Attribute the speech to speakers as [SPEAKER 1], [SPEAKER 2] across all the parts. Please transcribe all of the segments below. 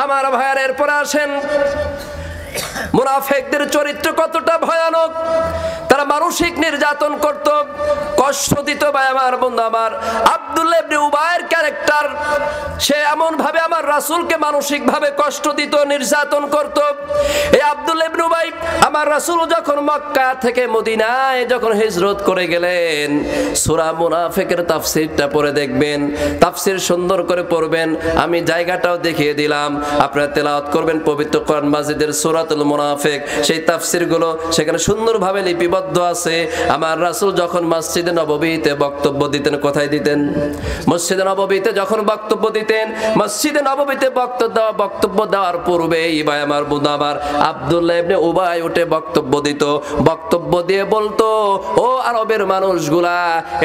[SPEAKER 1] আমার ভাইয়ার এরপর আসেন মুনাফিকদের চরিত্র কতটা ভয়ানক। তারা মানসিক নির্যাতন করত, কষ্ট দিত। ভাই আমার, বন্ধু আমার, আব্দুল্লাহ ইবনে উবাইয়ের ক্যারেক্টার, সে এমন ভাবে আমার রাসূলকে মানসিক ভাবে কষ্ট দিত, নির্যাতন করত। এই আব্দুল্লাহ ইবনে উবাই আমার রাসূল যখন মক্কা থেকে মদিনায় যখন হিজরত করে গেলেন, সূরা মুনাফিকের তাফসীরটা পড়ে দেখবেন, তাফসীর সুন্দর করে পড়বেন। আমি জায়গাটাও দেখিয়ে দিলাম, আপনারা তেলাওয়াত করবেন পবিত্র কোরআন মাজিদের সূরাতুল মুনাফিক। সেই তাফসীরগুলো সেখানে সুন্দরভাবে লিপিবদ্ধ আছে। আমার রাসূল যখন মসজিদে নববীতে বক্তব্য দিতেন, কোথায় দিতেন? মসজিদে নববীতে যখন বক্তব্য দিতেন, মসজিদে নববীতে বক্তব্য দেওয়ার পূর্বেই ভাই আমার, বন্ধু আমার, আব্দুল্লাহ ইবনে উবাই উঠে বক্তব্য দিত। বক্তব্য দিয়ে বলতো, ও আরবের মানুষগুলা,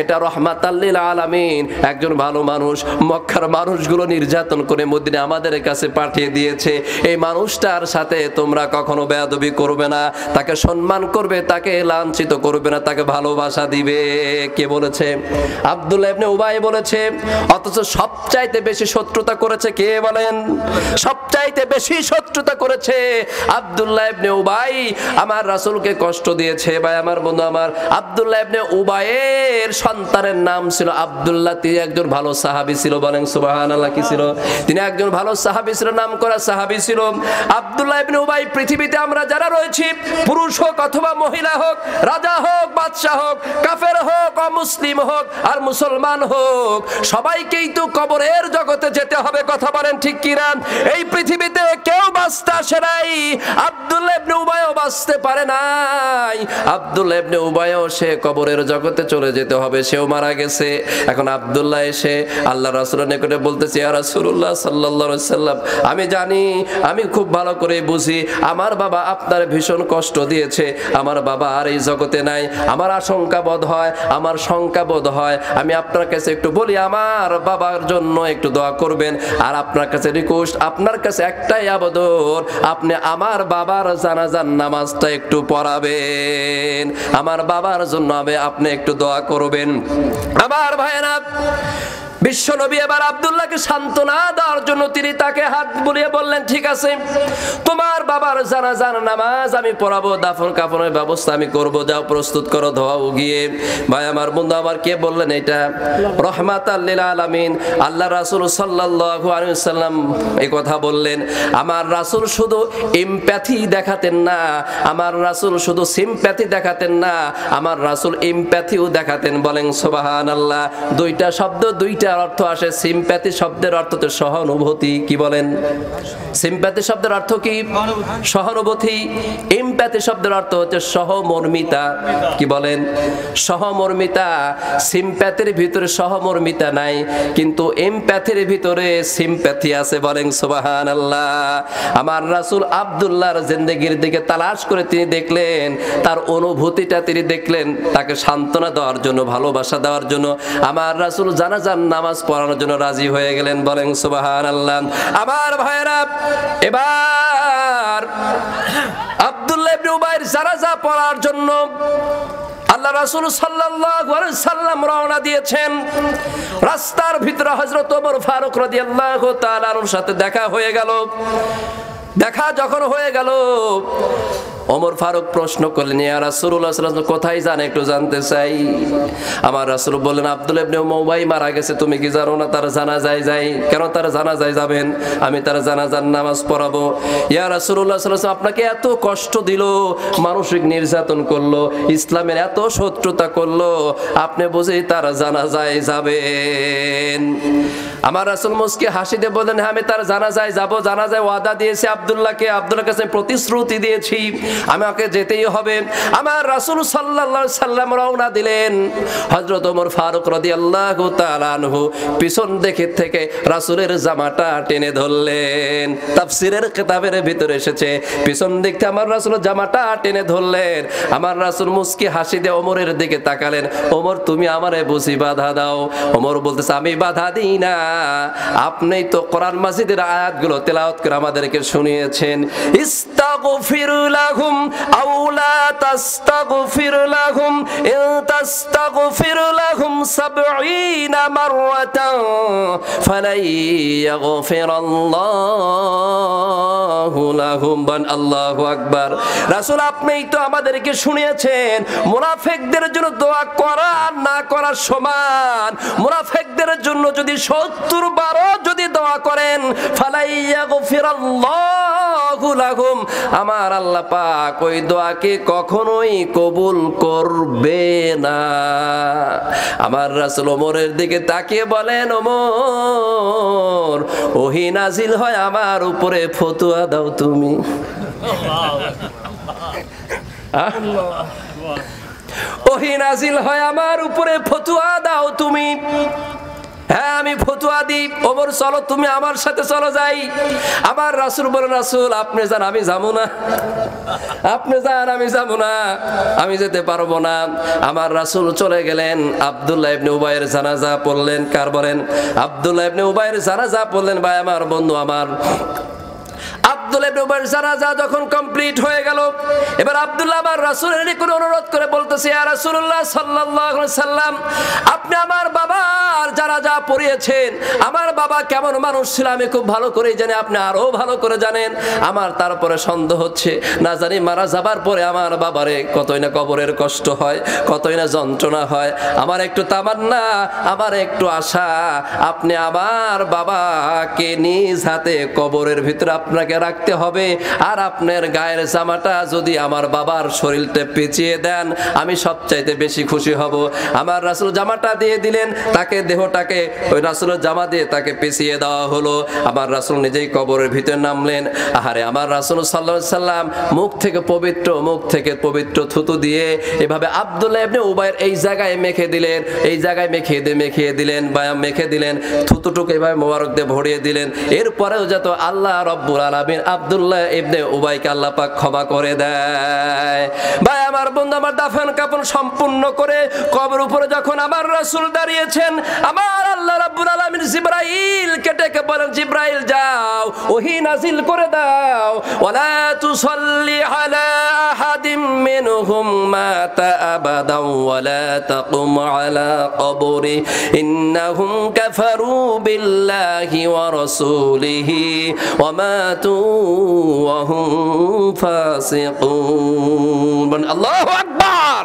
[SPEAKER 1] এটা রাহমাতাল লিল আলামিন, একজন ভালো মানুষ মক্কার মানুষগুলো নির্যাতন করে মদিনা আমাদের কাছে পাঠিয়ে দিয়েছে। এই মানুষটার সাথে তোমরা কখনো বেয়াদবি করবে না, তাকে সম্মান করবে, তাকে লাঞ্ছিত করবে না, তাকে ভালোবাসা দিবে। কে বলেছে? আব্দুল্লাহ ইবনে উবাই বলেছে। অথচ সবচাইতে বেশি শত্রুতা করেছে কে বলেন? সবচাইতে বেশি শত্রুতা করেছে আব্দুল্লাহ ইবনে উবাই। আমার রাসূলকে কষ্ট দিয়েছে। ভাই আমার, বন্ধু আমার, আব্দুল্লাহ ইবনে উবাইয়ের সন্তানের নাম ছিল আব্দুল্লাহ। তিনি একজন ভালো সাহাবী ছিল, বলেন সুবহানাল্লাহ। কি ছিল? তিনি একজন ভালো সাহাবী ছিল, নামকরা সাহাবী ছিল আব্দুল্লাহ ইবনে উবাই। পৃথিবীতে আমরা যারা রয়েছি, পুরুষ হোক অথবা মহিলা হোক, রাজা হোক, বাদশা হোক, কাফের হোক, অমুসলিম হোক আর মুসলমান হোক, সবাইকেই তো কবরের জগতে যেতে হবে। কথা বলেন ঠিক কিনা? এই পৃথিবীতে কেউ বাঁচতে আসে নাই, আব্দুল্লাহ ইবনে উবাইও বাঁচতে পারে নাই। আব্দুল্লাহ ইবনে উবাইও সে কবরের জগতে চলে যেতে হবে, সেও মারা গেছে। এখন আব্দুল্লাহ এসে আল্লাহ রাসূলের নিকটে বলতেছে, ইয়া রাসূলুল্লাহ সাল্লাল্লাহু আলাইহি সাল্লাম, আমি জানি, আমি খুব ভালো করে বুঝি, আমার বাবা আপনার ভীষণ কষ্ট দিয়েছে। আমার বাবা আর এই জগতে নাই। আমার আশঙ্কা বোধ হয়, আমার শঙ্কা বোধ হয়, আমি আপনার কাছে একটু বলি, আমার বাবার জন্য একটু দোয়া করবেন। আর আপনার কাছে রিকোয়েস্ট, আপনার কাছে একটাই আবেদন, আপনি আমার বাবার জানাজার নামাজটা একটু পড়াবেন, আমার বাবার জন্য আপনি একটু দোয়া করবেন। আমার ভাইয়েরা, বিশ্বনবী এবার আব্দুল্লাহকে সান্ত্বনা দেওয়ার জন্য তিনি তাকে হাত বুলিয়ে বললেন, ঠিক আছে, তোমার বাবার জানাজার নামাজ আমি পড়াবো, দাফন কাফনের ব্যবস্থা আমি করব, যাও প্রস্তুত করো, ধোয়াও গিয়ে। ভাই আমার, বন্ধু আমার, কে বললেন এটা? রাহমাতাল লিল আলামিন আল্লাহ রাসূল সাল্লাল্লাহু আলাইহি ওয়াসাল্লাম এই কথা বললেন। আমার রাসূল শুধু এমপ্যাথি দেখাতেন না, আমার রাসূল শুধু সিম্প্যাথি দেখাতেন না, আমার রাসূল এমপ্যাথিও দেখাতেন। বলেন সুবহানাল্লাহ। দুইটা শব্দ, দুইটা অর্থ আসে। সিম্প্যাথি শব্দের অর্থ তো সহানুভূতি। কি বলেন? সিম্প্যাথি শব্দের অর্থ কি? সহানুভূতি। এমপ্যাথি শব্দের অর্থ হচ্ছে সহমর্মিতা। কি বলেন? সহমর্মিতা। সিম্প্যাথির ভিতরে সহমর্মিতা নাই, কিন্তু এমপ্যাথির ভিতরে সিম্প্যাথি আছে। বলেন সুবহানাল্লাহ। আমার রাসূল আব্দুল্লাহর জিন্দেগির দিকে তালাশ করে তিনি দেখলেন, তার অনুভূতিটা তিনি দেখলেন, তাকে সান্ত্বনা দেওয়ার জন্য, ভালোবাসা দেওয়ার জন্য আমার রাসূল জানাজার নামাজ পড়ানোর জন্য রাজি হয়ে গেলেন। বলেন সুবহানাল্লাহ। আমার ভাইয়েরা, এবার আব্দুল্লাহ ইবনে উবাইর জানাজা পড়ার জন্য আল্লাহ রাসূল সাল্লাল্লাহু আলাইহি সাল্লাম রওনা দিয়েছেন। রাস্তার ভিতরে হযরত ওমর ফারুক রাদিয়াল্লাহু তাআলা এর সাথে দেখা হয়ে গেল। দেখা যখন হয়ে গেল, ওমর ফারুক প্রশ্ন করলেন, ইয়া রাসূলুল্লাহ সাল্লাল্লাহু আলাইহি ওয়াসাল্লাম, কোথায় যান একটু জানতে চাই। আমার রাসূল বললেন, আব্দুল্লাহ ইবনে উবাই মারা গেছে, তুমি কি জানো না তার জানাজায় যাই? কেন তার জানাজায় যাবেন? আমি তার জানাজার নামাজ পড়াবো। ইয়া রাসূলুল্লাহ সাল্লাল্লাহু আলাইহি ওয়াসাল্লাম, আপনাকে এত কষ্ট দিল, মানসিক নির্যাতন করলো, ইসলামের এত শত্রুতা করলো, আপনি বুঝেই তার জানাজায় যাবেন? আমার রাসূল মুস্কি হাসি দিয়ে বললেন, হ্যাঁ, আমি তার জানাজায় যাব, জানাজায় ওয়াদা দিয়েছি আব্দুল্লাহকে, আব্দুল্লাহর কাছে প্রতিশ্রুতি দিয়েছি, আমাকে যেতেই হবে। আমার রাসূল সাল্লাল্লাহু আলাইহি সাল্লাম রওনা দিলেন। হযরত ওমর ফারুক রাদিয়াল্লাহু তাআলা আনহু পিছন দিকে থেকে রাসূলের জামাটা টেনে ধরলেন। তাফসীরের কিতাবের ভিতরে এসেছে, পিছন দিক থেকে আমার রাসূল জামাটা টেনে ধরলেন। আমার রাসূল মুস্কি হাসি দিয়ে ওমরের দিকে তাকালেন, ওমর তুমি আমারে বুঝি বাধা দাও? ওমর বলতেছে, আমি বাধা দিই না, আপনি তো কোরআন মাজিদের আয়াতগুলো তেলাওয়াত করে আমাদেরকে শুনিয়েছেন, ইস্তাগফির লাহুম আও লা তাস্তাগফির লাহুম ইন তাস্তাগফির লাহুম 70 মাররাতান ফালাই ইয়াগফিরাল্লাহু লাহুম। আল্লাহু আকবার। রাসূল আপনিই তো আমাদেরকে শুনিয়েছেন মুনাফিকদের জন্য দোয়া করা আর না করা সমান। মুনাফিকদের জন্য যদি 70 বারও যদি দোয়া করেন ফালাই ইয়াগফিরাল্লাহু লাহুম, আমার আল্লাহ পাক ওই দোয়াকে কখনোই কবুল করবে না। আমার রাসূল ওমরের দিকে তাকিয়ে বলেন, ওমর ওহী নাজিল হয় আমার উপরে, ফতোয়া দাও তুমি। ওহী নাজিল হয় আমার উপরে, ফতোয়া দাও তুমি। হ্যাঁ আমি ফতোয়া দিই, ওমর চলো তুমি আমার সাথে চলো যাই। আমার রাসূল বলেন, রাসূল আপনি যান আমি যাবো না, আপনি যান আমি যাবো না, আমি যেতে পারবো না। আমার রাসূল চলে গেলেন, আব্দুল্লাহ ইবনে উবাইয়ের জানাজা পড়লেন। কার বলেন? আব্দুল্লাহ ইবনে উবাইয়ের জানাজা পড়লেন। ভাই আমার, বন্ধু আমার, আব্দুল্লাহ ইবনে উবাইয়ের জানাজা যখন কমপ্লিট হয়ে গেল, এবার আব্দুল্লাহ আমার রাসূলের নিকট অনুরোধ করে বলতেছে, ইয়া রাসূলুল্লাহ সাল্লাল্লাহু আলাইহি সাল্লাম, আপনি আমার বাবার জানাজা পড়িয়েছেন। আমার বাবা কেমন মানুষ ছিল আমি খুব ভালো করেই জানি, আপনি আরো ভালো করে জানেন। আমার তারপরে সন্দেহ হচ্ছে, না জানি মারা যাবার পরে আমার বাবারে কতই না কবরের কষ্ট হয়, কতই না যন্ত্রণা হয়। আমার একটু তামান্না, আমার একটু আশা, আপনি আমার বাবাকে নিজ হাতে কবরের ভিতরে আপনাকে রাখতে হবে, আর আপনার গায়ের জামাটা যদি আমার বাবার শরীরটা পেঁচিয়ে দেন আমি সবচাইতে বেশি খুশি হব। আমার রাসূল জামাটা দিয়ে দিলেন, তাকে দেহটাকে ওই রাসূলের জামা দিয়ে তাকে পেঁচিয়ে দেওয়া হলো। আমার রাসূল নিজেই কবরের ভিতরে নামলেন। আহারে আমার রাসূল সাল্লাল্লাহু আলাইহি সাল্লাম মুখ থেকে পবিত্র থুতু দিয়ে এভাবে আব্দুল্লাহ ইবনে উবাইয়ের এই জায়গায় মেখে দিলেন, এই জায়গায় মেখে দিলেন থুতুটুকু এভাবে মোবারক দিয়ে ভরিয়ে দিলেন। এরপরেও যত আল্লাহ রাব্বুল আলামিন আব্দুল্লাহ ইবনে উবাইকে আল্লাহ পাক ক্ষমা করে দেয়। ভাই আমার, বন্ধু আমার, দাফন কাফন সম্পূর্ণ করে কবর উপরে যখন আমার রাসূল দাঁড়িয়েছেন, আমার আল্লাহ রাব্বুল আলামিন জিবরাইলকে ডেকে বলেন, জিবরাইল যাও ওহী নাজিল করে দাও, ওয়ালা তুসাল্লি আলা আহাদিম মিনহুম মাতা আবাদাও ওয়ালা তাকুম আলা কবরি ইন্নাহুম কাফারু বিল্লাহি ওয়া রাসূলিহি ওয়া মাতু ওয়া হুম ফাসিকুন। আল্লাহু আকবার।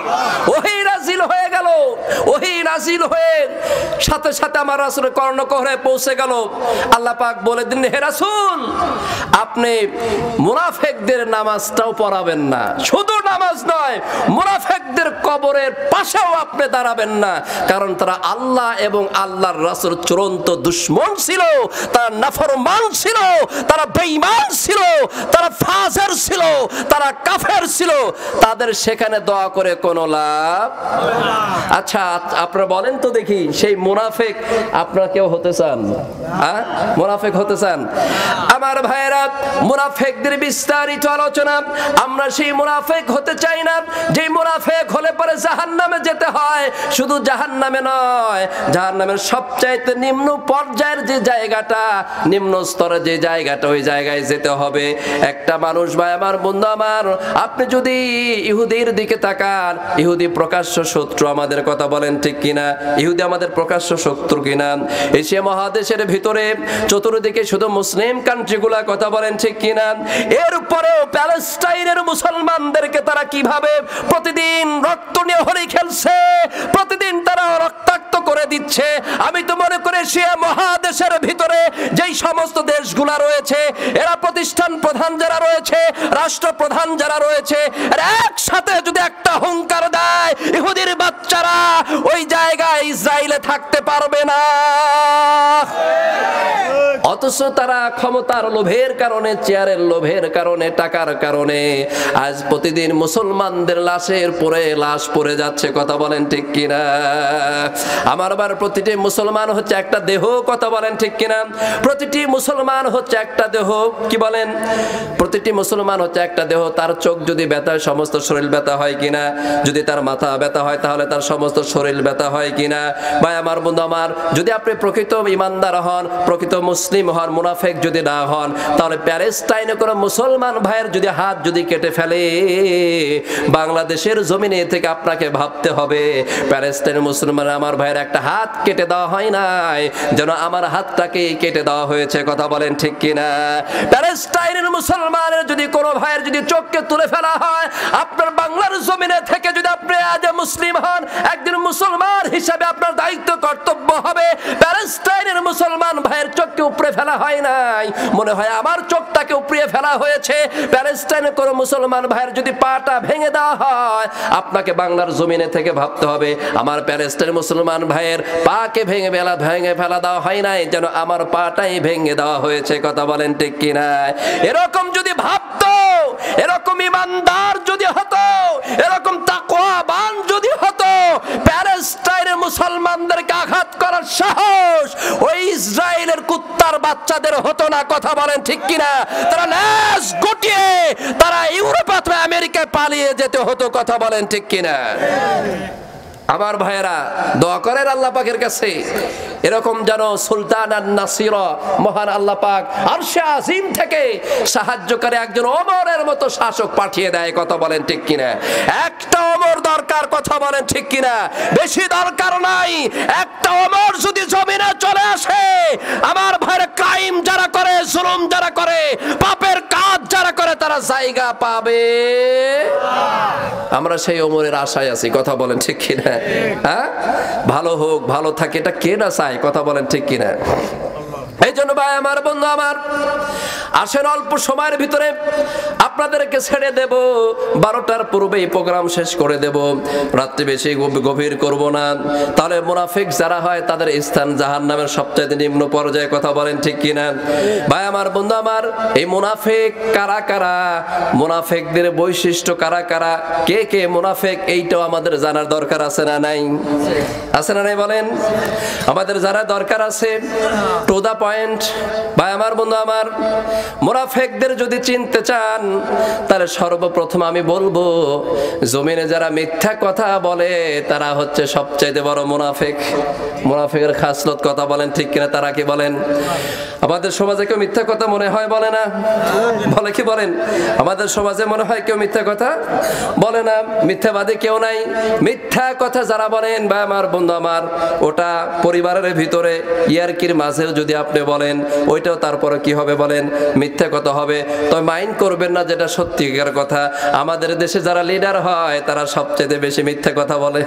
[SPEAKER 1] ওহী নাজিল হয়ে গেল, ওহী নাজিল হয়ে সাথে সাথে আমার রাসূলের কর্ণকুহরে পৌঁছে গেল। আল্লাহ পাক বলে দিলেন, হে রাসূল আপনি মুনাফিকদের নামাজটাও পড়াবেন না, শুধু নামাজ নয় মুনাফিকদের কবরের পাশেও আপনি দাঁড়াবেন না, কারণ তারা আল্লাহ এবং আল্লাহর রাসূল চূড়ান্ত দুশমন ছিল, তারা নাফরমান ছিল, তারা বেঈমান ছিল, তারা ফাজির ছিল, তারা কাফের ছিল। তাদের সেখানে দোয়া করে কোনো লাভ। আচ্ছা আপনারা বলেন তো দেখি, সেই মুনাফিক আপনারা কেউ হতে চান? হ্যাঁ মুনাফিক হতে চান? আমার ভাইয়েরা, মুনাফিকদের বিস্তারিত আলোচনা। আমরা সেই মুনাফিক হতে চাই না যে মুনাফিক হলে পরে জাহান্নামে যেতে হয়। শুধু জাহান্নামে নয়, জাহান্নামের সবচাইতে নিম্ন পর্যায়ের যে জায়গাটা, নিম্ন স্তরে যে জায়গাটা, ওই জায়গায় যেতে হবে। একটা মানুষ, ভাই আমার, বন্ধু আমার, আপনি যদি ইহুদির দিকে তাকান, ইহুদি প্রকাশ্য শত্রু আমাদের, কথা বলেন ঠিক কিনা? ইহুদি আমাদের প্রকাশ্য শত্রু কিনা? এশিয়া মহাদেশের ভিতরে চতুর্দিকে শুধু মুসলিম কান্ট্রিগুলা, কথা বলেন ঠিক কিনা? এরপরেও প্যালেস্টাইনের মুসলমানদেরকে তারা কিভাবে প্রতিদিন রক্ত নিয়ে হোলি খেলছে, প্রতিদিন তারা রক্তাক্ত করে দিচ্ছে। আমি তো মনে করি এশিয়া মহাদেশের ভিতরে যেই সমস্ত দেশগুলা রয়েছে, এরা প্রতিষ্ঠান প্রধান যারা রয়েছে, রাষ্ট্রপ্রধান যারা রয়েছে, একসাথে যদি একটা হুঙ্কার দেয়, ইহুদির বাচ্চারা ওই জায়গায় ইসরায়েলে থাকতে পারবে না। অথচ তারা ক্ষমতার লোভের কারণে, চেয়ারের লোভের কারণে, টাকার কারণে আজ প্রতিদিন মুসলমানদের লাশের পরে লাশ পড়ে যাচ্ছে। কথা বলেন ঠিক কিনা? আমার আবার প্রতিটি মুসলমান হচ্ছে একটা দেহ। কথা বলেন ঠিক কিনা? প্রতিটি মুসলমান হচ্ছে একটা দেহ। কি বলেন? প্রতিটি মুসলমান হচ্ছে একটা দেহ। তার চোখ যদি ব্যথা হয় সমস্ত শরীর ব্যথা হয় কিনা? যদি তার মাথা ব্যথা হয় তাহলে তার সমস্ত শরীর ব্যথা হয় কিনা? ভাই আমার, বন্ধু আমার, যদি আপনি প্রকৃত ইমানদার হন, প্রকৃত মুসলিম হন, মুনাফিক যদি না হন, তাহলে প্যালেস্টাইনে কোনো মুসলমান ভাইয়ের যদি হাত যদি কেটে ফেলে, বাংলাদেশের জমিনে থেকে আপনাকে ভাবতে হবে প্যালেস্টাইনের মুসলমান আমার ভাইয়ের একটা হাত কেটে দেওয়া হয় নাই, যেন আমার হাতটাকে কেটে দেওয়া হয়েছে। কথা বলেন ঠিক কিনা? প্যালেস্টাইনের মুসলমানের যদি কোনো ভাইয়ের যদি চোখকে তুলে ফেলা হয়, আপনার বাংলার জমিনে থেকে যদি আপনি আজ মুসলিম হন, একজন মুসলমান হিসাবে আপনার দায়িত্ব কর্তব্য হবে প্যালেস্টাইনের মুসলমান ভাইয়ের চোখকে উপড়ে ফেলা হয় নাই, মনে হয় আমার চোখটাকে উপড়িয়ে ফেলা হয়েছে। প্যালেস্টাইনের কোনো মুসলমান ভাইয়ের যদি পাটা ভেঙে দেওয়া হয়, আপনাকে বাংলার জমিনে থেকে ভাবতে হবে আমার প্যালেস্টাইনের মুসলমান ভাইয়ের পাকে ভেঙে ফেলা দেওয়া হয় নাই, যেন আমার পাটাই ভেঙে দেওয়া হয়েছে। কথা বলেন ঠিক কিনা? এরকম যদি ভাবতো, এরকম ইমানদার যদি হতো, এরকম তাকওয়াবান যদি হতো, প্যালেস্টাইনের মুসলমানদেরকে আঘাত করার সাহস ওই ইসরায়েলের কুত্তার বাচ্চাদের হতো না। কথা বলেন ঠিক কিনা? তারা লেজ গুটিয়ে তারা ইউরোপ অথবা আমেরিকায় পালিয়ে যেতে হতো। কথা বলেন ঠিক কিনা? আমার ভাইয়েরা, দোয়া করেন আল্লাহ পাকের কাছে এরকম যেন সুলতান আর নাসির, মহান আল্লাহ পাক আরশে আজিম থেকে সাহায্যকারী একজন ওমরের মতো শাসক পাঠিয়ে দেয়। কথা বলেন ঠিক কিনা? একটা ওমর দরকার। কথা বলেন ঠিক কিনা? বেশি দরকার নাই। একটা ওমর যদি জমিনে চলে আসে, আমার ভাইয়েরা, ক্রাইম যারা করে, জুলুম যারা করে, পাপের কাজ যারা করে, তারা জায়গা পাবে। আমরা সেই ওমরের আশায় আছি। কথা বলেন ঠিক কিনা? হ্যাঁ, ভালো হোক, ভালো থাকে, এটা কে না চায়? কথা বলেন ঠিক কিনা? এই জন্য ভাই আমার, বন্ধু আমার, আসেন অল্প সময়ের ভিতরে আপনাদেরকে ছেড়ে দেব। 12টার পূর্বেই প্রোগ্রাম শেষ করে দেব। রাত্রি বেশি গভীর করব না, তাহলে মুনাফিক যারা হয় তাদের স্থান জাহান্নামের সবচেয়ে নিম্ন পর্যায়ে। কথা বলেন ঠিক কিনা? ভাই আমার, বন্ধু আমার, এই মুনাফিক কারা কারা, মুনাফিকদের বৈশিষ্ট্য কারা কারা, কে কে মুনাফিক, এইটাও আমাদের জানার দরকার আছে না নাই? আছে না নাই বলেন? আমাদের জানার দরকার আছে। To the point. ভাই আমার, বন্ধু আমার, মুনাফিকদের যদি চিনতে চান, তাহলে সর্বপ্রথম আমি বলবো জমিনে যারা মিথ্যা কথা বলে তারা হচ্ছে সবচাইতে বড় মুনাফিক। মুনাফিকের খাসলত, কথা বলেন ঠিক কিনা? তারা কি বলেন? আমাদের সমাজে কেউ মিথ্যা কথা মনে হয় বলে না? বলে কি বলেন? আমাদের সমাজে মনে হয় কেউ মিথ্যা কথা বলে না। মিথ্যাবাদী কেউ নাই। মিথ্যা কথা যারা বলেন, ভাই আমার, বন্ধু আমার, ওটা পরিবারের ভিতরে ইয়ারকির মাঝেও যদি আপনি বলেন, ওইটাও তারপরে কি হবে বলেন? মিথ্যা কথা হবে। তবে মাইন্ড করবেন না, যেটা সত্যিকার কথা। আমাদের দেশে যারা লিডার হয় তারা সবচেয়ে বেশি মিথ্যা কথা বলে।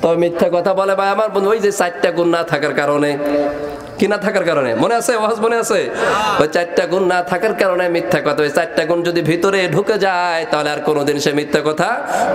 [SPEAKER 1] তবে মিথ্যা কথা বলে, ভাই আমার বন্ধু, ওই যে 4টা গুণ না থাকার কারণে, কি না থাকার কারণে, মনে আছে? ওয়াজ মনে আছে? ওই 4টা গুণ না থাকার কারণে মিথ্যা কথা। ওই 4টা গুণ যদি ভিতরে ঢুকে যায়, তাহলে আর কোনোদিন সে মিথ্যা কথা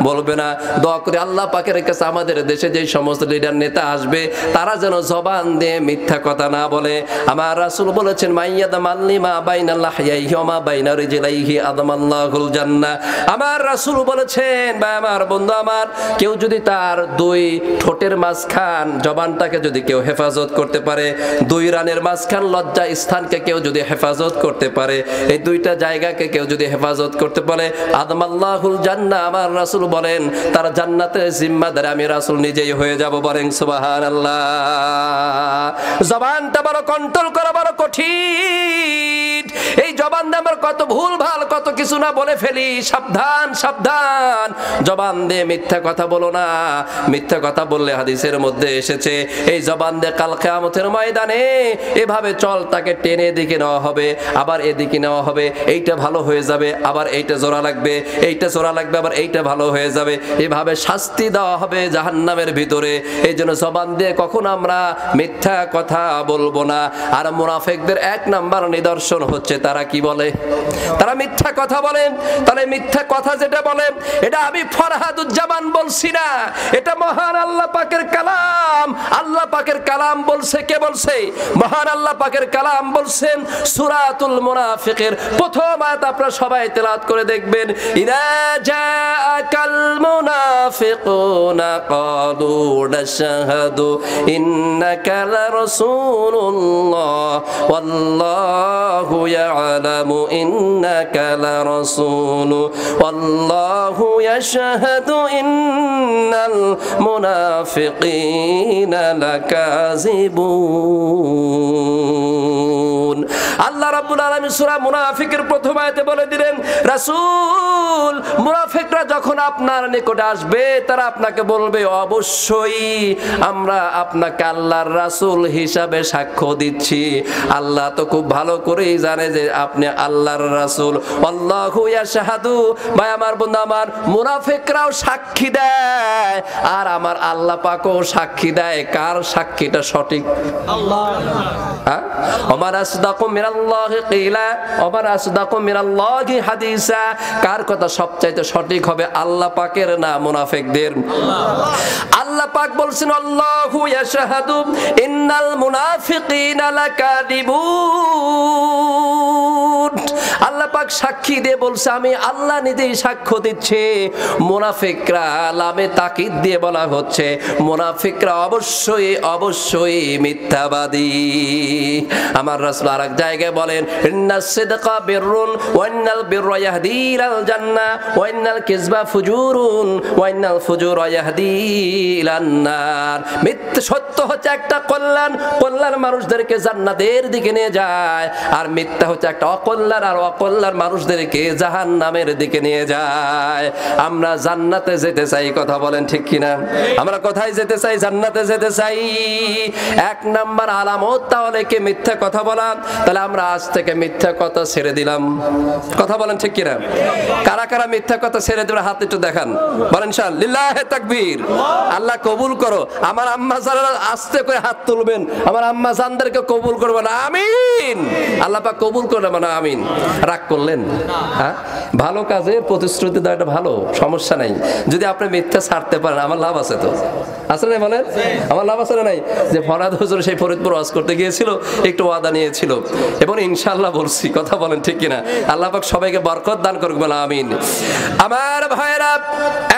[SPEAKER 1] বলবে না। দোয়া করে আল্লাহ পাকের কাছে আমাদের দেশে যে সমস্ত লিডার নেতা আসবে, তারা যেন জবান দিয়ে মিথ্যা কথা না বলে। আমার রাসূল বলেছেন, মাইয়াদাম আল্লিমা বাইনা লাহইহি ওয়া মা বাইনা রিজলাইহি আদামাল্লাহুল জান্নাহ। আমার রাসূল বলেছেন, ভাই আমার, বন্ধু আমার, কেউ যদি তার 2 ঠোঁটের মাঝখান জবানটাকে যদি কেউ হেফাজত করতে পারে, 2 রানের মাঝখান লজ্জা স্থানকে কেউ যদি হেফাজত করতে পারে, এই 2টা জায়গাকে কেউ যদি হেফাজত করতে পারে, আদামাল্লাহুল জান্নাহ, আমার রাসূল বলেন তার জান্নাতের জিম্মাদার আমি রাসূল নিজেই হয়ে যাব। বলেন সুবহানাল্লাহ। জবানটা বড় কন্ট্রোল করা বড় কঠিন। এই জবান দিয়ে আমরা কত ভুল ভাল কত কিছু না বলে ফেলি। সাবধান, সাবধান, জবান দিয়ে মিথ্যা কথা বলো না। মিথ্যা কথা বললে হাদিসের মধ্যে এসেছে, এই জবান দিয়ে কাল কিয়ামতের ময়দানে এভাবে চল, তাকে টেনে এদিকে নেওয়া হবে, আবার এদিকে নেওয়া হবে, এইটা ভালো হয়ে যাবে, আবার এইটা জোড়া লাগবে, এইটা জোড়া লাগবে, আবার এইটা ভালো হয়ে যাবে, এভাবে শাস্তি দেওয়া হবে জাহান্নামের ভিতরে। এই জন্য জবান দিয়ে কখন আমরা মিথ্যা কথা বলবো না। আর মুনাফিকদের 1 নাম্বার নিদর্শন হচ্ছে তারা কি বলে? বলে, তারা মিথ্যা কথা বলেন। তাহলে মিথ্যা কথা যেটা বলেন এটা আমি ফরহাদুজ্জামান বলছি না, এটা মহান আল্লাহ পাকের কালাম। আল্লাহ পাকের কালাম বলছে, কে বলছে? মহান আল্লাহ পাকের কালাম বলছেন সূরাতুল মুনাফিকের প্রথম আয়াত, আপনারা সবাই তেলাওয়াত করে দেখবেন। ইযা জাআকাল মুনাফিকুনা ক্বালু নাশহাদু ইন্নাকা লারাসূলুল্লাহ ওয়াল্লাহু ইয়ালামু ইন্নাকা লারাসূলু ওয়াল্লাহু ইয়াশহাদু ইন্নাল মুনাফিকিনা লাকাযিবুন। আল্লাহ রাব্বুল আলামিন সূরা মুনাফিকের প্রথম আয়াতে বলে দিলেন, রাসূল, মুনাফিকরা যখন আপনার নিকটে আসবে তারা আপনাকে বলবে, অবশ্যই আমরা আপনাকে আল্লাহর রাসূল হিসাবে সাক্ষ্য দিচ্ছি। আল্লাহ তো খুব ভালো করেই জানে যে আপনি আল্লাহর রাসূল। আল্লাহু ইয়াশহাদু, ভাই আমার বন্ধু আমার, মুনাফিকরাও সাক্ষী দেয় আর আমার আল্লাহ পাকও সাক্ষী দেয়। কার সাক্ষীটা সঠিক? আল্লাহ। হ্যাঁ, ওমান আসদাকু মিনাল্লাহি কিলা ওমান আসদাকু মিনাল্লাহি হাদিসা, কার কথা সবচাইতে সঠিক হবে? আল্লাহ পাকের না মুনাফিকদের? আল্লাহ পাক বলছেন আল্লাহু ইয়াশহাদু ইন্নাল মুনাফিকিনা লাকাযিবুন। আল্লাহ পাক সাক্ষী দিয়ে বলছে, আমি আল্লাহ নিজেই সাক্ষ্য দিচ্ছি। মুনাফিকরা লামে তাকিদ দিয়ে বলা হচ্ছে, মুনাফিকরা অবশ্যই অবশ্যই মিথ্যাবাদী। আমার রাসূল আরেক জায়গায় বলেন, ইন্নাস সিদকা বিররুন ওয়া ইন্নাল বিররা ইয়াহদি ইলাল জান্নাহ ওয়া ইন্নাল কিযবা ফুজুরুন ওয়া ইন্নাল ফুজুরা ইয়াহদি ইলান নার। মিথ্যা সত্য হচ্ছে একটা কল্যাণ, কল্যাণ মানুষদেরকে জান্নাতের দিকে নিয়ে যায়, আর মিথ্যা হচ্ছে একটা অকল্যাণ, আর অকল্যাণ মানুষদেরকে জাহান্নামের দিকে নিয়ে যায়। আমরা জান্নাতে যেতে চাই, কথা বলেন ঠিক কিনা? আমরা কোথায় যেতে চাই? জান্নাতে যেতে চাই। এক নাম্বার আলামত তাহলে কি মিথ্যা কথা বলা। তাহলে আমরা আজ থেকে মিথ্যা কথা ছেড়ে দিলাম, কথা বলেন ঠিক কিনা? কারা কারা মিথ্যা কথা ছেড়ে দেবে হাত একটু দেখান, বলেন ইনশাআল্লাহ। লিল্লাহি তাকবীর। আল্লাহ কবুল করো। আমার আম্মা জানরা আস্তে করে হাত তুলবেন, আমার আম্মা জানদেরকে কবুল করবেন, আমিন। আল্লাহ পাক কবুল করবে, মানে আমিন। রাগ করলেন? হ্যাঁ, ভালো কাজের প্রতিশ্রুতি দেওয়া এটা ভালো, সমস্যা নাই। যদি আপনি মিথ্যা ছাড়তে পারেন আমার লাভ আছে, তো আছে না? বলেন, আমার লাভ আছে না নাই? যে ফরহাদ হুজুর সেই ফরিদপুর ওয়াজ করতে গিয়েছিল, একটু ওয়াদা নিয়েছিল এবং ইনশাআল্লাহ বলছি, কথা বলেন ঠিক কিনা? আল্লাহ পাক সবাইকে বরকত দান করুক, বলে আমিন। আমার ভাইরা,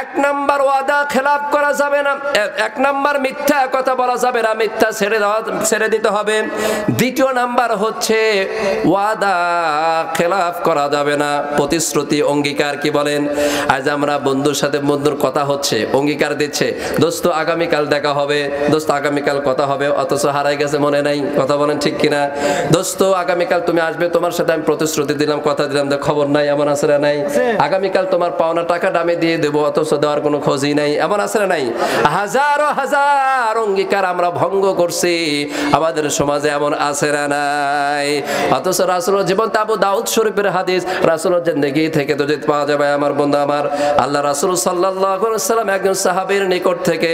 [SPEAKER 1] এক নাম্বার ওয়াদা খেলাফ করা যাবে না, এক নাম্বার মিথ্যা কথা বলা যাবে না, মিথ্যা ছেড়ে দিতে হবে। দ্বিতীয় নাম্বার হচ্ছে ওয়াদা খেলাফ করা যাবে না, প্রতিশ্রুতি অঙ্গীকার। কি বলেন? আজ আমরা বন্ধুর সাথে বন্ধুর কথা হচ্ছে, অঙ্গীকার দিচ্ছে, দোস্ত আগামীকাল দেখা হবে, দোস্ত আগামীকাল কথা হবে, অথচ হারাই গেছে, মনে নাই, কথা বলেন ঠিক কিনা? দোস্ত আগামীকাল তুমি আসবে, তোমার সাথে আমি প্রতিশ্রুতি দিলাম, কথা দিলাম, খবর নাই, এমন আছে না নাই? আগামীকাল তোমার পাওনা টাকাটা আমি দিয়ে দেবো, অথচ দেওয়ার কোনো খোঁজই নাই, এমন আছে না নাই? হাজারো হাজার অঙ্গীকার আমরা ভঙ্গ করছি, আমাদের সমাজে এমন আছে না নাই? অথচ রাসূলের জীবন, আবু দাউদ শরীফের হাদিস, রাসূলের জিন্দেগি থেকে তো যেতে পাওয়া যাবে। আমার বন্ধু আমার, আল্লাহ রাসূল সাল্লাল্লাহু আলাইহি ওয়াসাল্লাম একজন সাহাবীর নিকট থেকে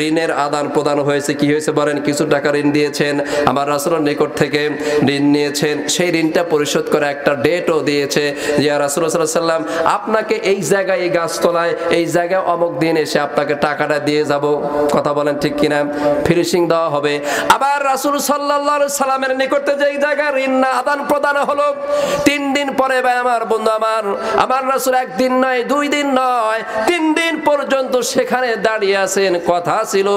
[SPEAKER 1] ঋণের আদান প্রদান হয়েছে। কি হয়েছে বলেন? কিছু টাকা ঋণ দিয়েছেন, আমার রাসূলের নিকট থেকে ঋণ নিয়েছেন, সেই ঋণটা পরিশোধ করে একটা ডেটও দিয়েছে, ইয়া রাসূলুল্লাহ সাল্লাল্লাহু আলাইহি ওয়াসাল্লাম আপনাকে এই জায়গায়, এই গাছতলায়, এই জায়গায় অমুক দিন এসে আপনাকে টাকাটা দিয়ে যাব, কথা বলেন ঠিক কিনা? ফিনিশিং দেওয়া হবে। আবার রাসূল সাল্লাল্লাহু আলাইহি সাল্লামের নিকটে যেই জায়গায় ঋণ আদান প্রদান হলো, 3 দিন পরে, ভাই আমার বন্ধু আমার রাসূল 1 দিন নয়, 2 দিন নয়, 3 দিন পর্যন্ত সেখানে দাঁড়িয়ে আছেন। কথা ছিল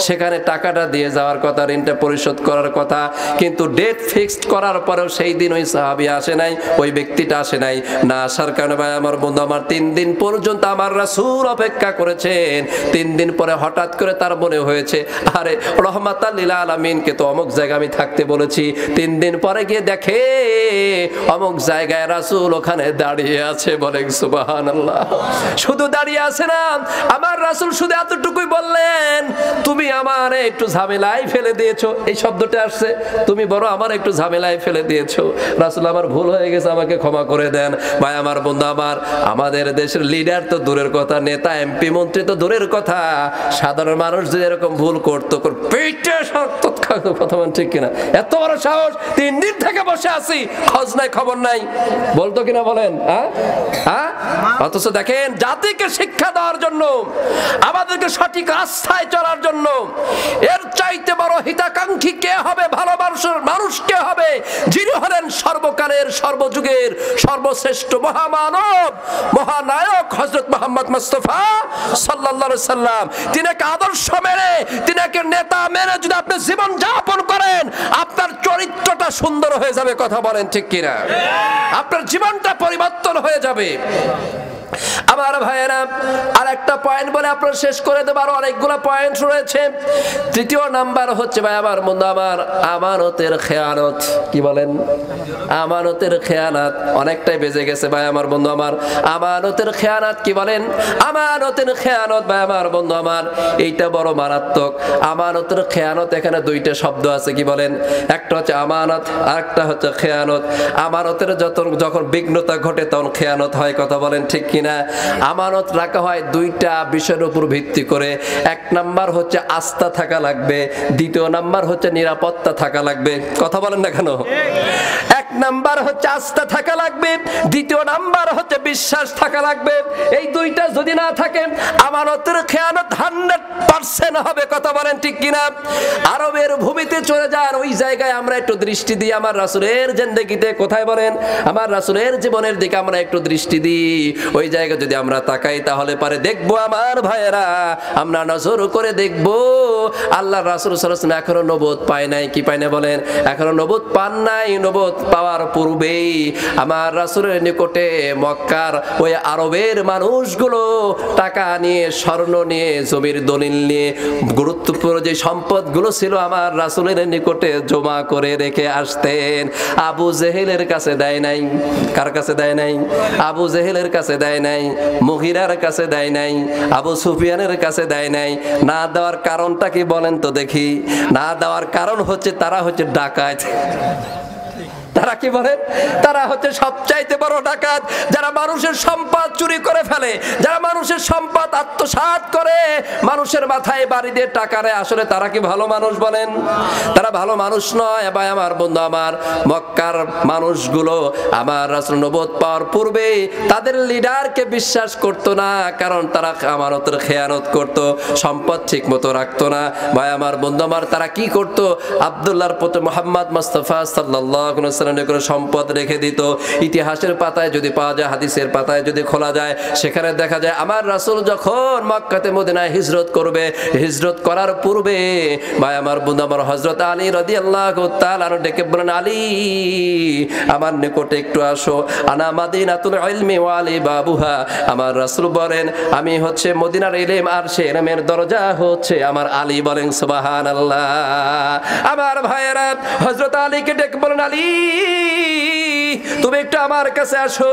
[SPEAKER 1] সেখানে টাকাটা দিয়ে যাওয়ার কথা, ঋণটা পরিশোধ করার কথা, কিন্তু ডেট ফিক্সড করার পরেও সেই দিন ওই সাহাবী আসে নাই, ওই ব্যক্তিটা আসে নাই। না আসার কারণে ভাই আমার বন্ধু আমার 3 দিন পর্যন্ত আমার রাসূল অপেক্ষা করেছেন। 3 দিন পরে হঠাৎ করে তার মনে হয়েছে, আরে রহমাতাল লিল আলামিনকে তো অমুক জায়গায় আমি থাকতে বলেছি। 3 দিন পরে গিয়ে দেখে অমুক জায়গায় রাসূল ওখানে দাঁড়িয়ে আছে, বলেন সুবহানাল্লাহ। শুধু দাঁড়িয়ে আছে না, আমার রাসূল শুধু এতটুকুই বললেন, তুমি আমার একটু ঝামেলায় ফেলে দিয়েছো। এই শব্দটা আসছে, তুমি বড় আমার একটু ঝামেলায় ফেলে দিয়েছো। রাসূল, আমার ভুল হয়ে গেছে, আমাকে ক্ষমা করে দেন। ভাই আমার বন্ধু আমার, আমাদের দেশের লিডার তো দূরের কথা, নেতা এমপি মন্ত্রী তো দূরের কথা, সাধারণ মানুষ যদি এরকম ভুল করতো, পেটে শক্ত কথা বলেন ঠিক কিনা? এত বড় সাহস, 3 দিন থেকে বসে আছি, খোঁজ নাই খবর নাই, বলতো কিনা বলেন? অথচ দেখেন, জাতিকে শিক্ষা দেওয়ার জন্য, আমাদেরকে সঠিক রাস্তায় চলার জন্য এর চাইতে বড় হিতাকাঙ্ক্ষী কে হবে, ভালোবাসার মানুষ কে হবে, যিনি হলেন সর্বকালের সর্বযুগের সর্বশ্রেষ্ঠ মহামানব মহানায়ক হযরত মুহাম্মদ মুস্তাফা সাল্লাল্লাহু আলাইহি সাল্লাম। তিনাকে আদর্শ মেনে, তিনাকে নেতা মেনে যদি আপনি জীবন যাপন করেন, আপনার চরিত্রটা সুন্দর হয়ে যাবে। কথা বলেন ঠিক কিনা? আপনার জীবনটা পরিবর্তন হয়ে যাবে। আমার ভাইয়েরা, আর একটা পয়েন্ট বলে আপনার শেষ করে দেব, আর অনেকগুলো পয়েন্ট রয়েছে। 3য় নাম্বার হচ্ছে ভাই আমার বন্ধু আমার, আমানতের খেয়ানত। কি বলেন? আমানতের খেয়ানত। অনেকটাই বেজে গেছে ভাই আমার বন্ধু আমার। আমানতের খেয়ানত কি বলেন? আমানতের খেয়ানত ভাই আমার বন্ধু আমার, এইটা বড় মারাত্মক। আমানতের খেয়ানত, এখানে 2টা শব্দ আছে। কি বলেন? একটা হচ্ছে আমানত, আর একটা হচ্ছে খেয়ানত। আমানতের যখন বিঘ্নতা ঘটে তখন খেয়ানত হয়। কথা বলেন ঠিক কিনা? আমানত রাখা হয় 2টা বিষয়ের উপর ভিত্তি করে। 1 নাম্বার হচ্ছে আস্থা থাকা লাগবে, 2য় নাম্বার হচ্ছে নিরাপত্তা থাকা লাগবে। কথা বলেন না কেন? 1 নাম্বার হচ্ছে আস্থা থাকা লাগবে, 2য় নাম্বার হচ্ছে বিশ্বাস থাকা লাগবে। এই 2টা যদি না থাকে, আমানতের খেয়ানত 100% হবে। কথা বলেন ঠিক কিনা? আরবের ভূমিতে চলে যান, ওই জায়গায় আমরা একটু দৃষ্টি দিই আমার রাসূলের জিন্দেগিতে। কোথায় বলেন? আমার রাসূলের জীবনের দিকে আমরা একটু দৃষ্টি দিই। ওই জায়গায় যদি আমরা তাকাই, তাহলে পারে দেখবো আমার ভাইয়েরা, আমরা নজর করে দেখবো আল্লাহ রাসূল সাল্লাল্লাহু আলাইহি ওয়াসাল্লাম এখনো নবুয়ত পায় নাই। কি পায় না বলেন? এখনো নবুয়ত পান নাই। নবুয়ত পাওয়ার পূর্বেই আমার রাসূলের নিকটে মক্কার ওই আরবের মানুষগুলো টাকা নিয়ে, স্বর্ণ নিয়ে, জমির দলিল নিয়ে, গুরুত্বপূর্ণ যে সম্পদগুলো ছিল আমার রাসূলের নিকটে জমা করে রেখে আসতেন। আবু জেহেলের কাছে দেয় নাই। কার কাছে দেয় নাই? আবু জেহেলের কাছে দেয় নাই, মুগিরার কাছে দেয় নাই, আবু সুফিয়ানের কাছে দেয় নাই। না দেওয়ার কারণটা কি বলেন তো দেখি? না দেওয়ার কারণ হচ্ছে তারা হচ্ছে ডাকাত। তারা কি বলেন? তারা হচ্ছে সবচাইতে বড় ডাকাত, যারা মানুষের সম্পদ চুরি করে ফেলে, যারা মানুষের সম্পদ আত্মসাৎ করে, মানুষের মাথায় বাড়ি দিয়ে টাকা নেয়। আসলে তারা কি ভালো মানুষ বলেন? তারা ভালো মানুষ নয়। ভাই আমার বন্ধু আমার, মক্কার মানুষগুলো আমার রাসূল নবুয়ত পাওয়ার পূর্বে তাদের লিডারকে বিশ্বাস করতো না, কারণ তারা আমানতের খেয়ানত করতো, সম্পদ ঠিক মতো রাখতো না। ভাই আমার বন্ধু আমার, তারা কি করতো? আব্দুল্লাহর পুত্র মুহাম্মদ মুস্তাফা সাল্লাল্লাহু আলাইহি ওয়াসাল্লাম করে সম্পদ রেখে দিত। ইতিহাসের পাতায় যদি পাওয়া যায়, হাদিসের পাতায় যদি খোলা যায়, সেখানে দেখা যায় আমার রাসূল যখন মক্কাতে মদিনায় হিজরত করবে, হিজরত করার পূর্বে ভাই আমার বন্ধু আমার হযরত আলী রাদিয়াল্লাহু তাআলা ডেকে বলেন, আলী আমার নিকটে একটু আসো। আনা মাদিনাতুল ইলমি ওয়া আলী বাবুহা। আমার রাসূল বলেন, আমি হচ্ছে মদিনার ইলম আর সে ইলমের দরজা হচ্ছে আমার আলী। বলেন সুবহানাল্লাহ। আমার ভাইয়েরা, হযরত আলীকে ডেকে বলেন, আলী তুমি একটু আমার কাছে আসো।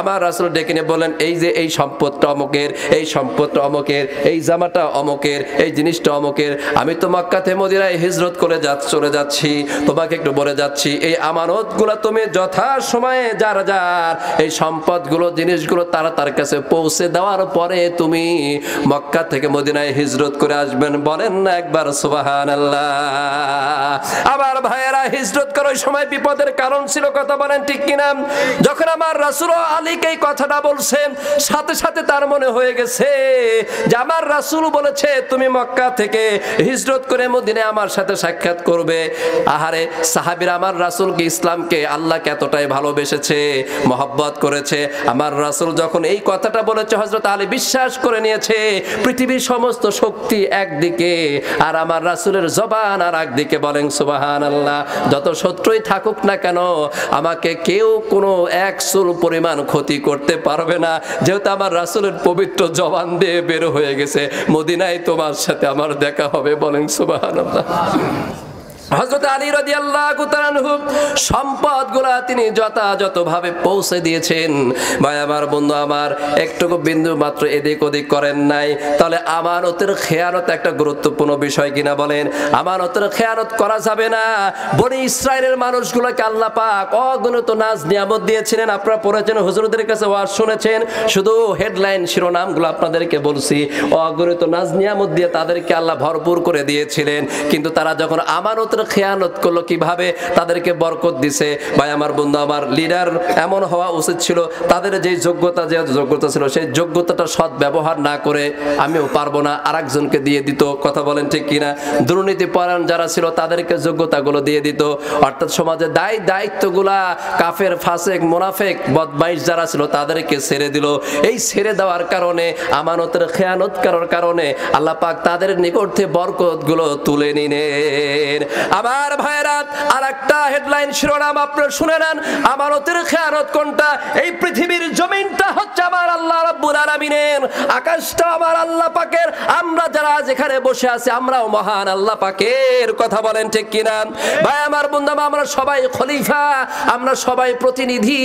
[SPEAKER 1] আমার রাসূল ডেকে নিয়ে বলেন, এই যে এই সম্পদটা অমুকের, এই সম্পদটা অমুকের, এই জামাটা অমুকের, এই জিনিসটা অমুকের। আমি তো মক্কাতে মদিনায় হিজরত করে চলে যাচ্ছি, তোমাকে একটু বলে যাচ্ছি, এই আমানতগুলো তুমি যথা সময়ে যার যার এই সম্পদগুলো, জিনিসগুলো তার কাছে পৌঁছে দেওয়ার পরে তুমি মক্কা থেকে মদিনায় হিজরত করে আসবেন। বলেন না একবার সুবহানাল্লাহ। আবার ভাইয়েরা, হিজরত করার ওই সময় বিপদের কারণ ছিল। কথা বলেন ঠিক কিনা? যখন আমার রাসূল আলীকে এই কথাটা বলছেন, সাথে সাথে তার মনে হয়ে গেছে যে আমার রাসূল বলেছে তুমি মক্কা থেকে হিজরত করে মদিনায় আমার সাথে সাক্ষাৎ করবে। আহারে সাহাবীরা আমার রাসূলকে, ইসলামকে, আল্লাহকে এতটাই ভালোবেসেছে, মহব্বত করেছে। আমার রাসূল যখন এই কথাটা বলেছে, হযরত আলী বিশ্বাস করে নিয়েছে। পৃথিবীর সমস্ত শক্তি একদিকে আর আমার রাসূলের জবান আর একদিকে। বলেন সুবহানাল্লাহ। যত শত্রুই থাকুক না কেন, আমাকে কেউ কোনো এক চুল পরিমাণ ক্ষতি করতে পারবে না, যেহেতু আমার রাসূলের পবিত্র জবান দিয়ে বের হয়ে গেছে, মদিনায় তোমার সাথে আমার দেখা হবে। বলেন সুবহানাল্লাহ। হযরত আলী রাদিয়াল্লাহু তাআলা আনহু সম্পদগুলা তিনি যথাযথভাবে পৌঁছে দিয়েছেন। ভাই আমার, বন্ধু আমার, একটুকু বিন্দু মাত্র এদিক ওদিক করেন নাই। তাহলে আমানতের খেয়ানত একটা গুরুত্বপূর্ণ বিষয় কিনা বলেন? আমানতের খেয়ানত করা যাবে না। বনি ইসরায়েলের মানুষগুলোকে আল্লাহ পাক অগণিত নাজ নিয়ামত দিয়েছিলেন। আপনারা পড়েছেন, হুজুরদের কাছে ওয়াজ শুনেছেন, শুধু হেডলাইন শিরোনামগুলো আপনাদেরকে বলছি। অগণিত নাজ নিয়ামত দিয়ে তাদেরকে আল্লাহ ভরপুর করে দিয়েছিলেন। কিন্তু তারা যখন আমানতের খেয়ানত করলো, কিভাবে তাদেরকে বরকত দিছে। ভাই আমার, বন্ধু আমার, লিডার এমন হওয়া উচিত ছিল, তাদের যে যোগ্যতা ছিল সেই যোগ্যতাটা সৎ ব্যবহার না করে আমিও পারবো না আরেকজনকে দিয়ে দিত। কথা বলেন ঠিক কিনা? দুর্নীতি পরায়ণ যারা ছিল তাদেরকে যোগ্যতাগুলো দিয়ে দিত। অর্থাৎ সমাজে দায়িত্বগুলা কাফের, ফাসেক, মুনাফিক, বদমাইশ যারা ছিল তাদেরকে ছেড়ে দিল। এই ছেড়ে দেওয়ার কারণে, আমানতের খেয়ানত করার কারণে আল্লাহ পাক তাদের নিকট থেকে বরকতগুলো তুলে নিলেন। আমার ভাইরা, আরেকটা হেডলাইন শিরোনাম আপনারা শুনে নেন। আমানতের খেয়ানত কোনটা? এই পৃথিবীর জমিনটা হচ্ছে আমার আল্লাহ রাব্বুল আলামিনের, আকাশটা আমার আল্লাহ পাকের। আমরা যারা যেখানে বসে আছি আমরাও মহান আল্লাহ পাকের। কথা বলেন ঠিক কিনা? ভাই আমার, বন্ধু আমার, আমরা সবাই খলিফা, আমরা সবাই প্রতিনিধি।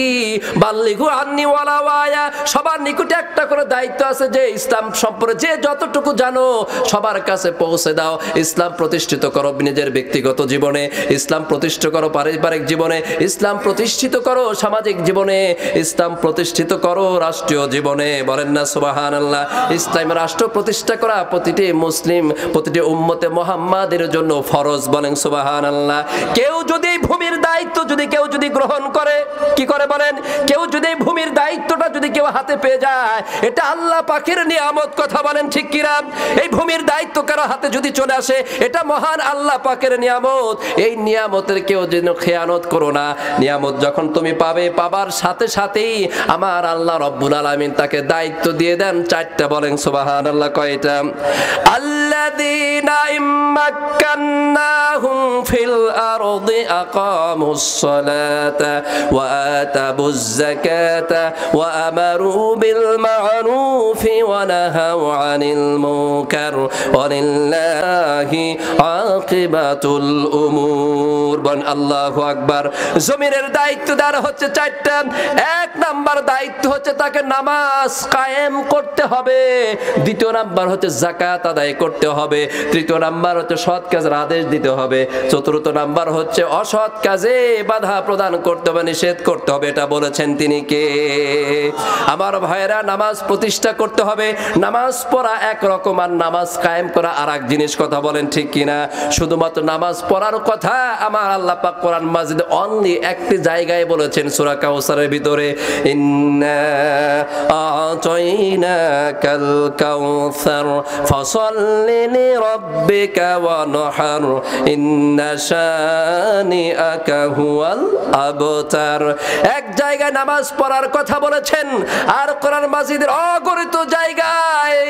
[SPEAKER 1] বাল্লিগু আন্নি ওয়ালাউ আয়া, সবার নিকটে একটা করে দায়িত্ব আছে যে ইসলাম সম্পর্কে যে যতটুকু জানো সবার কাছে পৌঁছে দাও। ইসলাম প্রতিষ্ঠিত করো নিজের ব্যক্তিগত জীবনে, ইসলাম প্রতিষ্ঠিত করো পারিবারিক জীবনে, ইসলাম প্রতিষ্ঠিত করো সামাজিক জীবনে, ইসলাম প্রতিষ্ঠিত করো রাষ্ট্রীয় জীবনে। বলেন না সুবহানাল্লাহ? ইসলামের রাষ্ট্র প্রতিষ্ঠা করা প্রতিটি মুসলিম, প্রতিটি উম্মতে মুহাম্মাদের জন্য ফরজ। বলেন সুবহানাল্লাহ। কেউ যদি এই ভূমির দায়িত্ব কেউ যদি গ্রহণ করে, কি করে বলেন? কেউ যদি এই ভূমির দায়িত্বটা কেউ হাতে পেয়ে যায়, এটা আল্লাহ পাকের নিয়ামত। কথা বলেন ঠিক কিনা? এই ভূমির দায়িত্ব কারো হাতে যদি চলে আসে, এটা মহান আল্লাহ পাকের নিয়ামত। এই নিয়ামতের কেউ যেন খেয়ানত করো না। নিয়ামত যখন তুমি পাবে, পাবার সাথে সাথেই আমার আল্লাহ রব্বুল আলামিন তাকে দায়িত্ব দিয়ে দেন চারটা। বলেন সুবহানাল্লাহ। কয়টা? আল্লাযীনা ইম্মাক্কান্নাহুম ফিল আরদি আকামুস সালাতা ওয়া আতাবুজ যাকাতা ওয়া আমারু বিল মা'রুফি ওয়া নাহাউ আনিল মুনকার ওয়া লিল্লাহি আকিবাতুল উমুর। বলেন আল্লাহু আকবার। জমিনের দায়িত্বদার হচ্ছে চারটা। এক নাম্বার দায়িত্ব হচ্ছে তাকে নামাজ কায়েম করতে হবে। দ্বিতীয় নাম্বার হচ্ছে যাকাত আদায় করতে হবে। তৃতীয় নাম্বার হচ্ছে সৎ কাজের আদেশ দিতে হবে। চতুর্থ নাম্বার হচ্ছে অসৎ কাজে বাধা প্রদান করতে হবে, নিষেধ করতে হবে। এটা বলেছেন তিনি কে? আমার ভাইয়েরা, নামাজ প্রতিষ্ঠা করতে হবে। নামাজ পড়া একরকম, আর নামাজ কায়েম করা আর এক জিনিস। কথা বলেন ঠিক কিনা? শুধুমাত্র নামাজ পড়ার কথা আমার আল্লাহ পাক কোরআন মাজিদে অনলি একটি জায়গায় বলেছেন, সূরা কাউসারের ভিতরে, ইন্না আ'তাইনাকাল কাউসার ফাসাল্লি লিরাব্বিকা ওয়ানহার ইন্না শানিআকা হুয়াল আবতার। এক জায়গায় নামাজ পড়ার কথা বলেছেন, আর কোরআন মাজিদের অগণিত জায়গায়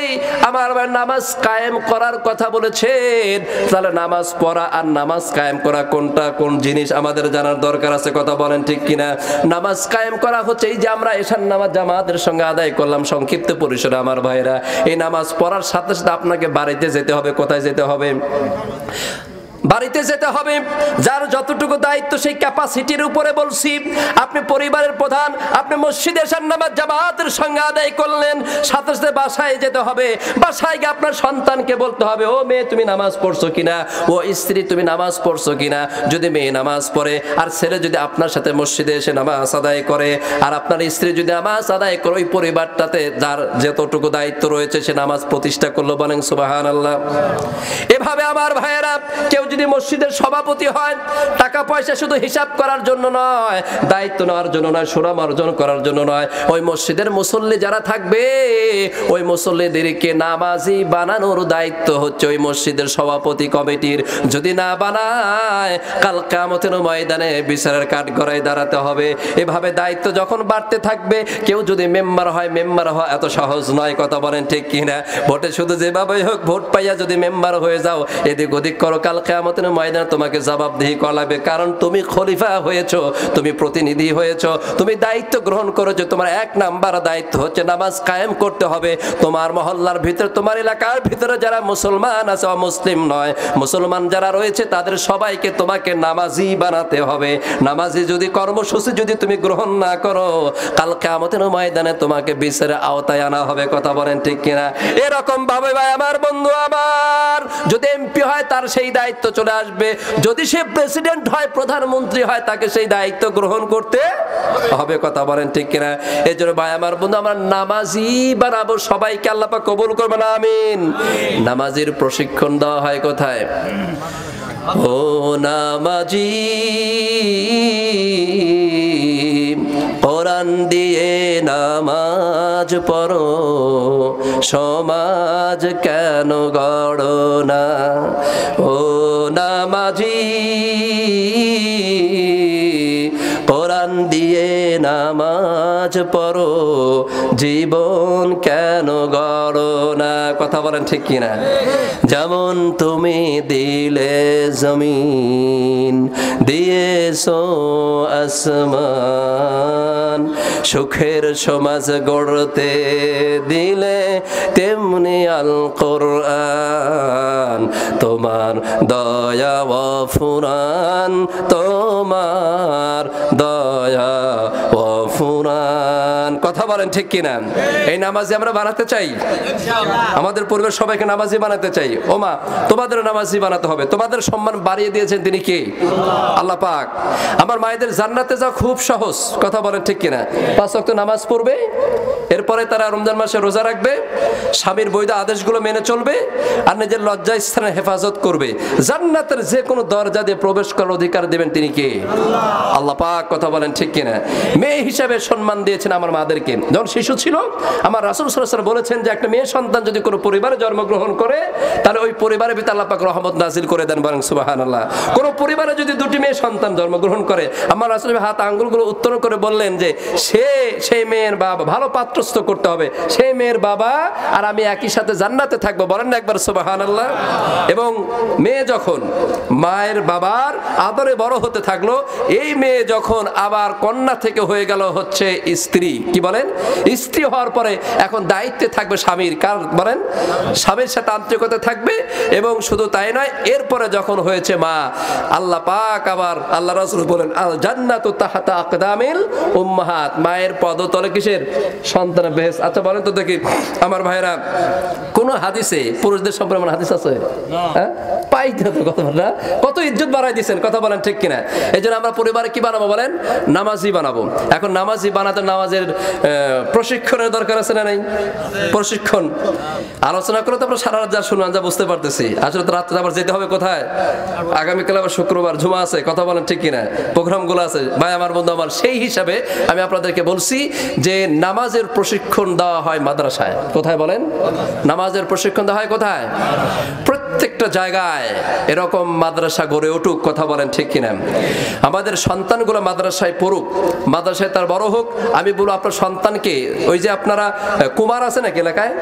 [SPEAKER 1] আমার নামাজ কায়েম করার কথা বলেছেন। তাহলে নামাজ পড়া আর নামাজ কায়েম করা কোনটা কোন জিনিস আমাদের জানার দরকার আছে। কথা বলেন ঠিক কিনা? নামাজ কায়েম করা হচ্ছে এই যে আমরা এশার নামাজ জামাতের সঙ্গে আদায় করলাম সংক্ষিপ্ত পরিসরে। আমার ভাইরা, এই নামাজ পড়ার সাথে সাথে আপনাকে বাড়িতে যেতে হবে। কোথায় যেতে হবে? বাড়িতে যেতে হবে। যার যতটুকু দায়িত্ব সেই ক্যাপাসিটির উপরে বলছি। আপনি পরিবারের প্রধান, আপনি মসজিদে এশার নামাজ জামাতের সঙ্গে আদায় করলেন, সাথে সাথে বাসায় যেতে হবে। বাসায় গিয়ে আপনার সন্তানকে বলতে হবে, ও মেয়ে তুমি নামাজ পড়ছো কিনা, ও স্ত্রী তুমি নামাজ পড়ছো কিনা। যদি মেয়ে নামাজ পড়ে আর ছেলে যদি আপনার সাথে মসজিদে এসে নামাজ আদায় করে, আর আপনার স্ত্রী যদি নামাজ আদায় করে, ওই পরিবারটাতে যার যতটুকু দায়িত্ব রয়েছে সে নামাজ প্রতিষ্ঠা করলো। বলেন সুবহানাল্লাহ। এভাবে আমার ভাইয়েরা, কেউ যদি মসজিদের সভাপতি হয়, টাকা পয়সা শুধু হিসাব করার জন্য নয়, দায়িত্ব নেওয়ার জন্য নয়, সুনাম অর্জন করার জন্য নয়, ওই মসজিদের মুসল্লি যারা থাকবে ওই মুসল্লিদেরকে নামাজি বানানোর দায়িত্ব হচ্ছে ওই মসজিদের সভাপতি কমিটির। যদি না বানায়, কাল কিয়ামতের ময়দানে বিচারের কাঠগড়ায় দাঁড়াতে হবে। এভাবে দায়িত্ব যখন বাড়তে থাকবে, কেউ যদি মেম্বার হয় এত সহজ নয়। কথা বলেন ঠিক কিনা? ভোটে শুধু যেভাবে হোক ভোট পাইয়া যদি মেম্বার হয়ে যাও, এদিক ওদিক করো, কাল কিয়ামত কিয়ামতের ময়দানে তোমাকে জবাবদিহি করা লাগবে, কারণ তুমি খলিফা হয়েছো, তুমি প্রতিনিধি হয়েছো, তুমি দায়িত্ব গ্রহণ করেছো। তোমার 1 নাম্বার দায়িত্ব হচ্ছে নামাজ কায়েম করতে হবে। তোমার মহল্লার ভিতরে, তোমার এলাকার ভিতরে যারা মুসলমান আছে, অমুসলিম নয়, মুসলমান যারা রয়েছে তাদের সবাইকে তোমাকে নামাজি বানাতে হবে। নামাজি যদি কর্মসূচি যদি তুমি গ্রহণ না করো, কাল কিয়ামতের ময়দানে তোমাকে বিচারের আওতায় আনা হবে। কথা বলেন ঠিক কিনা? এরকম ভাবে ভাই আমার, বন্ধু আমার, যদি এমপি হয় তার সেই দায়িত্ব চলে আসবে, যদি সে প্রেসিডেন্ট হয়, প্রধানমন্ত্রী হয়, তাকে সেই দায়িত্ব গ্রহণ করতে হবে। কথা বলেন ঠিক কিনা? এই জন্য ভাই আমার, বন্ধু, আমরা নামাজি বানাবো সবাইকে, আল্লাহ পাক কবুল করবেন, আমিন। নামাজের প্রশিক্ষণ দেওয়া হয় কোথায়? ও নামাজি, কোরআন দিয়ে নামাজ পড়ো, সমাজ কেন গড়ো না। ও নামাজি, কোরআন দিয়ে নামাজ পড়ো, জীবন কেন গড়ো না। কথা বলেন ঠিক কিনা? যেমন তুমি দিলে জমিন, দিয়েছো আসমান, সুখের সমাজ গড়তে দিলে তেমনি আল কোরআন, তোমার দয়া ও ফুরান, তোমার দয়া ও ফুরান। কথা বলেন ঠিক কিনা? এই নামাজি আমরা বানাতে চাই, আমাদের পরিবার সবাইকে নামাজি বানাতে চাই। ও মা, তোমাদের নামাজি বানাতে হবে। তোমাদের সম্মান বাড়িয়ে দিয়েছেন তিনি কে? আল্লাহ পাক। আমার মায়েদের জান্নাতে যাওয়া খুব সহজ। কথা বলেন ঠিক কিনা? 5 ওয়াক্ত নামাজ পড়বে, এরপরে তারা রমজান মাসে রোজা রাখবে, স্বামীর বৈধ আদেশগুলো মেনে চলবে, আর নিজের লজ্জা স্থানের হেফাজত করবে। জান্নাতের যে কোনো দরজা দিয়ে প্রবেশ করার অধিকার দেবেন তিনি কে? আল্লাহ পাক। কথা বলেন ঠিক কিনা? মেয়ে হিসাবে সম্মান দিয়েছেন আমার মাদেরকে। যখন শিশু ছিল, আমার রাসূল সাল্লাল্লাহু আলাইহি ওয়াসাল্লাম বলেছেন যে একটা মেয়ে সন্তান যদি কোনো পরিবারে জন্মগ্রহণ করে, তাহলে ওই পরিবারের ভিতরে আল্লাহ পাক রহমত নাজিল করে দেন। বলেন সুবহানাল্লাহ। কোনো পরিবারে যদি 2টি মেয়ে সন্তান জন্মগ্রহণ করে, আমার রাসূল হাত আঙ্গুলগুলো উত্তোলন করে বললেন যে সেই মেয়ের বাবা, ভালো পাত্রস্থ করতে হবে, সেই মেয়ের বাবা আর আমি একই সাথে জান্নাতে থাকবো। বলেন না একবার সুবহানাল্লাহ। এবং মেয়ে যখন মায়ের বাবার আদরে বড় হতে থাকলো, এই মেয়ে যখন আবার কন্যা থেকে হয়ে গেল হচ্ছে স্ত্রী, কি বলেন, স্ত্রী হওয়ার পরে এখন দায়িত্বে থাকবে স্বামীর। কার? বলেন, স্বামীর সাথে আন্তরিকতা থাকবে। এবং শুধু তাই নয়, এরপরে যখন হয়েছে মা, আল্লাহ পাক আবার, আল্লাহ রাসূল বলেন, আল জান্নাতু তাহতা আকদামিল উম্মাহাত, মায়ের পদতলে কিসের? সন্তানের বেহেশত। আচ্ছা বলেন তো দেখি আমার ভাইরা, কোন হাদিসে পুরুষদের সম্পর্কে হাদিস আছে? হ্যাঁ, পাইতে তো। কথা বলেন না, কত ইজ্জত বাড়াই দিয়েছেন। কথা বলেন ঠিক কিনা? এই জন্য আমরা পরিবারে কি বানাবো? বলেন, নামাজি বানাবো। এখন নামাজি বানাতে নামাজের প্রশিক্ষণের দরকার আছে না নাই? প্রশিক্ষণ আলোচনা করে তো আমরা সারা রাত যা শুনলাম, যা বুঝতে পারতেছি, আসলে তো রাত্রে আবার যেতে হবে কোথায়? আগামীকাল আবার শুক্রবার জুমা আছে। কথা বলেন ঠিক কিনা? প্রোগ্রামগুলো আছে। ভাই আমার, বন্ধু আমার, সেই হিসাবে আমি আপনাদেরকে বলছি যে নামাজের প্রশিক্ষণ দেওয়া হয় মাদ্রাসায়। কোথায় বলেন? নামাজের প্রশিক্ষণ দেওয়া হয় কোথায়? প্রত্যেকটা জায়গায় এরকম মাদ্রাসা গড়ে উঠুক। কথা বলেন ঠিক কিনা? আমাদের সন্তানগুলো মাদ্রাসায় পড়ুক, মাদ্রাসায় তার বড় হোক। আমি বলবো আপনার সন্তানকে, ওই যে আপনারা কুমার আছে নাকি এলাকায়,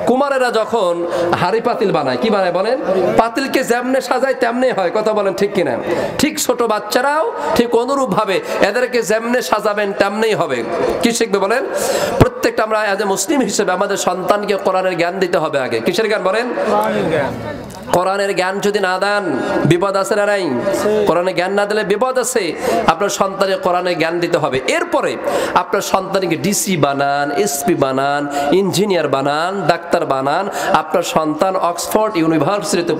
[SPEAKER 1] কুমারেরা যখন হাড়ি পাতিল বানায়, কি বানায় বলেন? পাতিলকে যেমনে সাজায় তেমনি হয়। কথা বলেন ঠিক কিনা? ঠিক ছোট বাচ্চারাও ঠিক অনুরূপ ভাবে এদেরকে যেমনে সাজাবেন তেমনি হবে। কি শিখবে বলেন? প্রত্যেকটা আমরা এজ এ মুসলিম হিসেবে আমাদের সন্তানকে কোরআনের জ্ঞান দিতে হবে আগে। কিসের জ্ঞান বলেন? কোরআনের জ্ঞান যদি না দেন বিপদ আছে না নাই? কোরআনের জ্ঞান না দিলে বিপদ আছে। আপনার সন্তানকে কোরআনের জ্ঞান দিতে হবে। এরপরে আপনার সন্তানকে ডিসি বানান, এসপি বানান, ইঞ্জিনিয়ার বানান, ডাক্তার বানান। আপনার সন্তান অক্সফোর্ড ইউনিভার্সিটিতে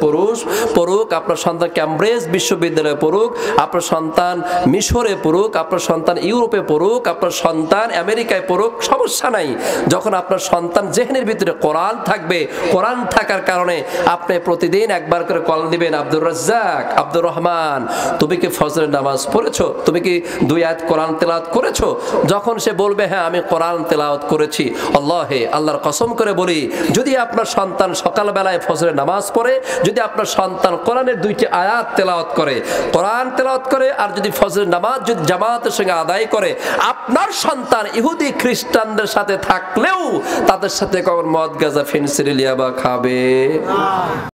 [SPEAKER 1] পড়ুক, আপনার সন্তান ক্যামব্রিজ বিশ্ববিদ্যালয়ে পড়ুক, আপনার সন্তান মিশরে পড়ুক, আপনার সন্তান ইউরোপে পড়ুক, আপনার সন্তান আমেরিকায় পড়ুক, সমস্যা নাই। যখন আপনার সন্তান জেহনের ভিতরে কোরআন থাকবে, কোরআন থাকার কারণে আপনি প্রতিদিন একবার করে কল দিবেন, আব্দুর রাজ্জাক, আব্দুর রহমান, তুমি কি ফজরের নামাজ পড়েছো? তুমি কি 2 আয়াত কোরআন তেলাওয়াত করেছো? যখন সে বলবে হ্যাঁ আমি কোরআন তেলাওয়াত করেছি, আল্লাহর কসম করে বলি, যদি আপনার সন্তান সকালবেলায় ফজরের নামাজ পড়ে, যদি আপনার সন্তান কোরআনের 2টি আয়াত তেলাওয়াত করে, কোরআন তেলাওয়াত করে, আর যদি ফজরের নামাজ যদি জামাতের সঙ্গে আদায় করে, আপনার সন্তান ইহুদি খ্রিস্টানদের সাথে থাকলেও তাদের সাথে কখন মদ গাঁজা ফেন্সিডিল ইয়াবা খাবে?